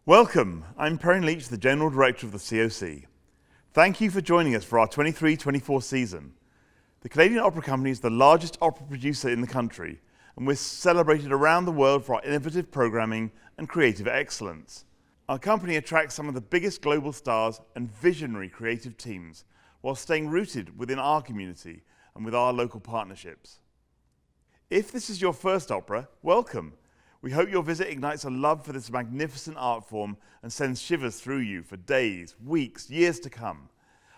Welcome, I'm Perrin Leach, the General Director of the COC. Thank you for joining us for our 23-24 season. The Canadian Opera Company is the largest opera producer in the country, and we're celebrated around the world for our innovative programming and creative excellence. Our company attracts some of the biggest global stars and visionary creative teams, while staying rooted within our community and with our local partnerships. If this is your first opera, welcome. We hope your visit ignites a love for this magnificent art form and sends shivers through you for days, weeks, years to come.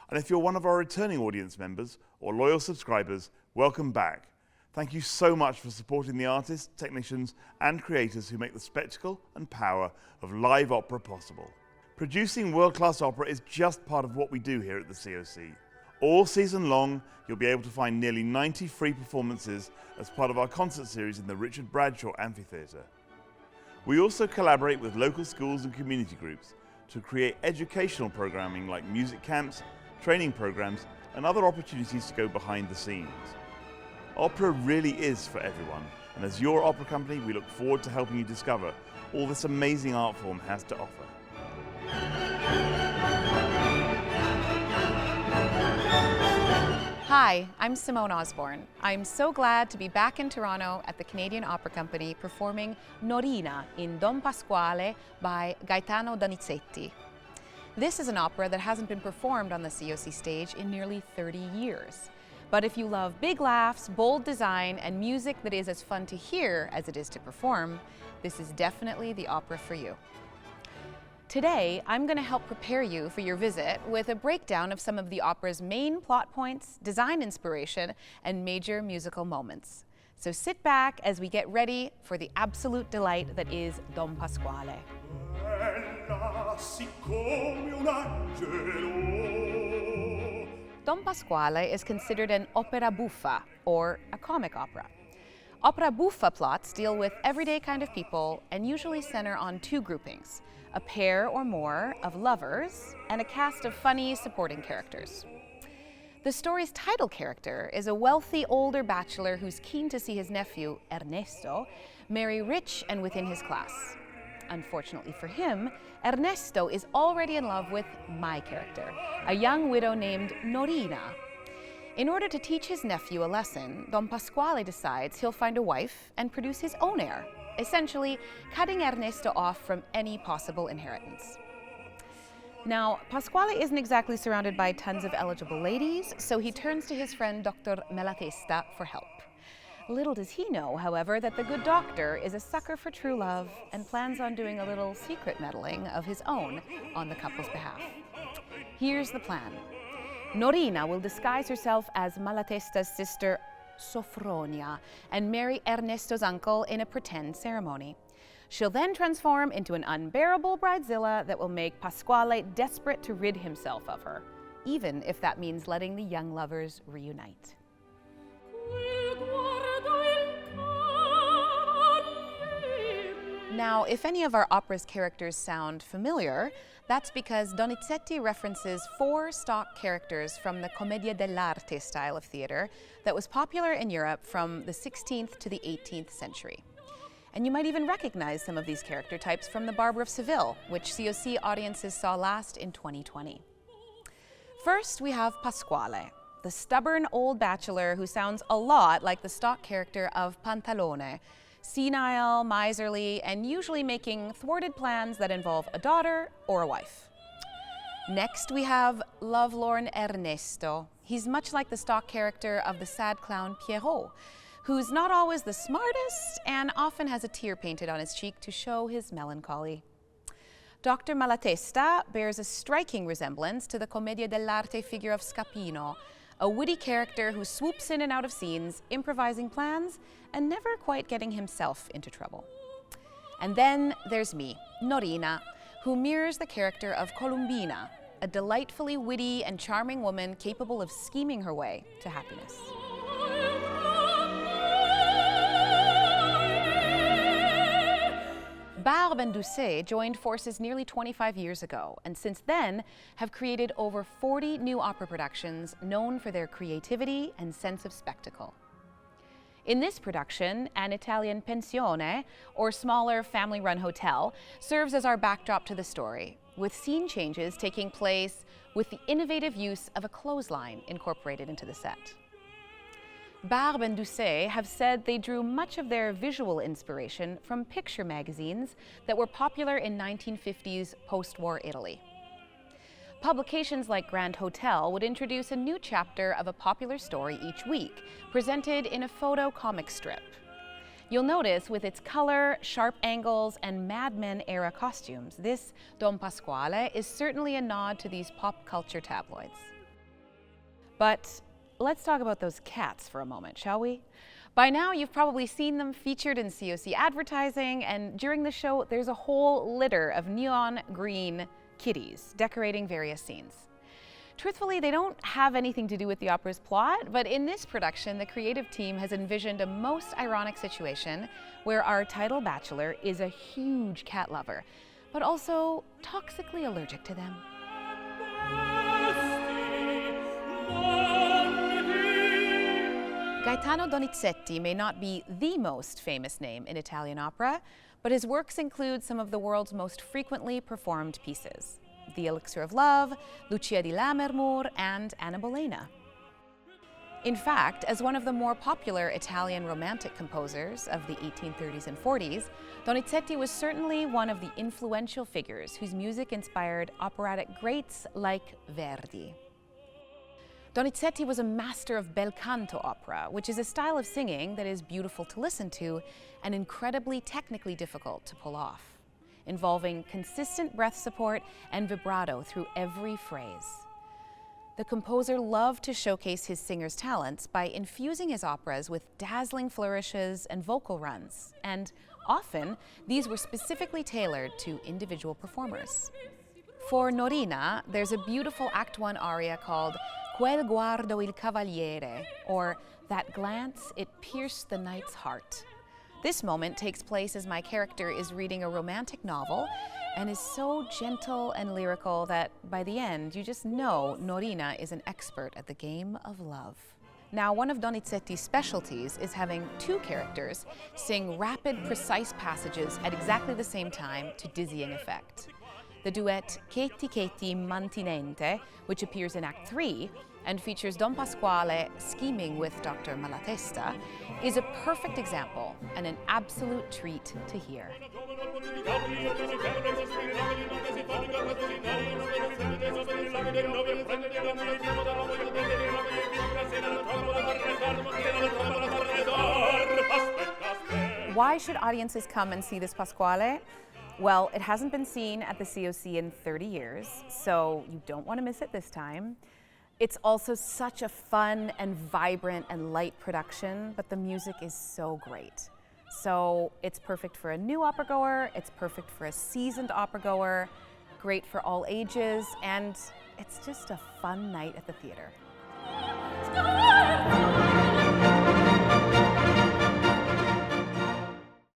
And if you're one of our returning audience members or loyal subscribers, welcome back. Thank you so much for supporting the artists, technicians, and creators who make the spectacle and power of live opera possible. Producing world-class opera is just part of what we do here at the COC. All season long, you'll be able to find nearly 90 free performances as part of our concert series in the Richard Bradshaw Amphitheatre. We also collaborate with local schools and community groups to create educational programming like music camps, training programs, and other opportunities to go behind the scenes. Opera really is for everyone, and as your opera company, we look forward to helping you discover all this amazing art form has to offer. Hi, I'm Simone Osborne. I'm so glad to be back in Toronto at the Canadian Opera Company performing Norina in Don Pasquale by Gaetano Donizetti. This is an opera that hasn't been performed on the COC stage in nearly 30 years. But if you love big laughs, bold design, and music that is as fun to hear as it is to perform, this is definitely the opera for you. Today, I'm going to help prepare you for your visit with a breakdown of some of the opera's main plot points, design inspiration, and major musical moments. So sit back as we get ready for the absolute delight that is Don Pasquale. Don Pasquale is considered an opera buffa, or a comic opera. Opera buffa plots deal with everyday kind of people and usually center on two groupings: a pair or more of lovers, and a cast of funny supporting characters. The story's title character is a wealthy older bachelor who's keen to see his nephew, Ernesto, marry rich and within his class. Unfortunately for him, Ernesto is already in love with my character, a young widow named Norina. In order to teach his nephew a lesson, Don Pasquale decides he'll find a wife and produce his own heir, essentially cutting Ernesto off from any possible inheritance. Now, Pasquale isn't exactly surrounded by tons of eligible ladies, so he turns to his friend Dr. Malatesta for help. Little does he know, however, that the good doctor is a sucker for true love and plans on doing a little secret meddling of his own on the couple's behalf. Here's the plan. Norina will disguise herself as Malatesta's sister Sophronia and marry Ernesto's uncle in a pretend ceremony. She'll then transform into an unbearable bridezilla that will make Pasquale desperate to rid himself of her, even if that means letting the young lovers reunite. Now, if any of our opera's characters sound familiar, that's because Donizetti references 4 stock characters from the commedia dell'arte style of theater that was popular in Europe from the 16th to the 18th century. And you might even recognize some of these character types from The Barber of Seville, which COC audiences saw last in 2020. First, we have Pasquale, the stubborn old bachelor who sounds a lot like the stock character of Pantalone, senile, miserly, and usually making thwarted plans that involve a daughter or a wife. Next, we have lovelorn Ernesto. He's much like the stock character of the sad clown Pierrot, who's not always the smartest and often has a tear painted on his cheek to show his melancholy. Dr. Malatesta bears a striking resemblance to the commedia dell'arte figure of Scapino, a witty character who swoops in and out of scenes, improvising plans, and never quite getting himself into trouble. And then there's me, Norina, who mirrors the character of Columbina, a delightfully witty and charming woman capable of scheming her way to happiness. Barbe and Doucet joined forces nearly 25 years ago, and since then have created over 40 new opera productions known for their creativity and sense of spectacle. In this production, an Italian pensione, or smaller family-run hotel, serves as our backdrop to the story, with scene changes taking place with the innovative use of a clothesline incorporated into the set. Barbe and Doucet have said they drew much of their visual inspiration from picture magazines that were popular in 1950s post-war Italy. Publications like Grand Hotel would introduce a new chapter of a popular story each week, presented in a photo comic strip. You'll notice with its color, sharp angles, and Mad Men-era costumes, this Don Pasquale is certainly a nod to these pop culture tabloids. But let's talk about those cats for a moment, shall we? By now, you've probably seen them featured in COC advertising, and during the show, there's a whole litter of neon green kitties decorating various scenes. Truthfully, they don't have anything to do with the opera's plot, but in this production, the creative team has envisioned a most ironic situation where our title bachelor is a huge cat lover, but also toxically allergic to them. Gaetano Donizetti may not be the most famous name in Italian opera, but his works include some of the world's most frequently performed pieces: The Elixir of Love, Lucia di Lammermoor, and Anna Bolena. In fact, as one of the more popular Italian romantic composers of the 1830s and 40s, Donizetti was certainly one of the influential figures whose music inspired operatic greats like Verdi. Donizetti was a master of bel canto opera, which is a style of singing that is beautiful to listen to and incredibly technically difficult to pull off, involving consistent breath support and vibrato through every phrase. The composer loved to showcase his singer's talents by infusing his operas with dazzling flourishes and vocal runs, and often these were specifically tailored to individual performers. For Norina, there's a beautiful Act 1 aria called Quel guardo il cavaliere, or That glance, it pierced the knight's heart. This moment takes place as my character is reading a romantic novel and is so gentle and lyrical that by the end, you just know Norina is an expert at the game of love. Now, one of Donizetti's specialties is having two characters sing rapid, precise passages at exactly the same time to dizzying effect. The duet Che ti mantinente, which appears in Act 3 and features Don Pasquale scheming with Dr. Malatesta, is a perfect example and an absolute treat to hear. Why should audiences come and see this Pasquale? Well, it hasn't been seen at the COC in 30 years, so you don't want to miss it this time. It's also such a fun and vibrant and light production, but the music is so great. So it's perfect for a new opera goer, it's perfect for a seasoned opera goer, great for all ages, and it's just a fun night at the theater.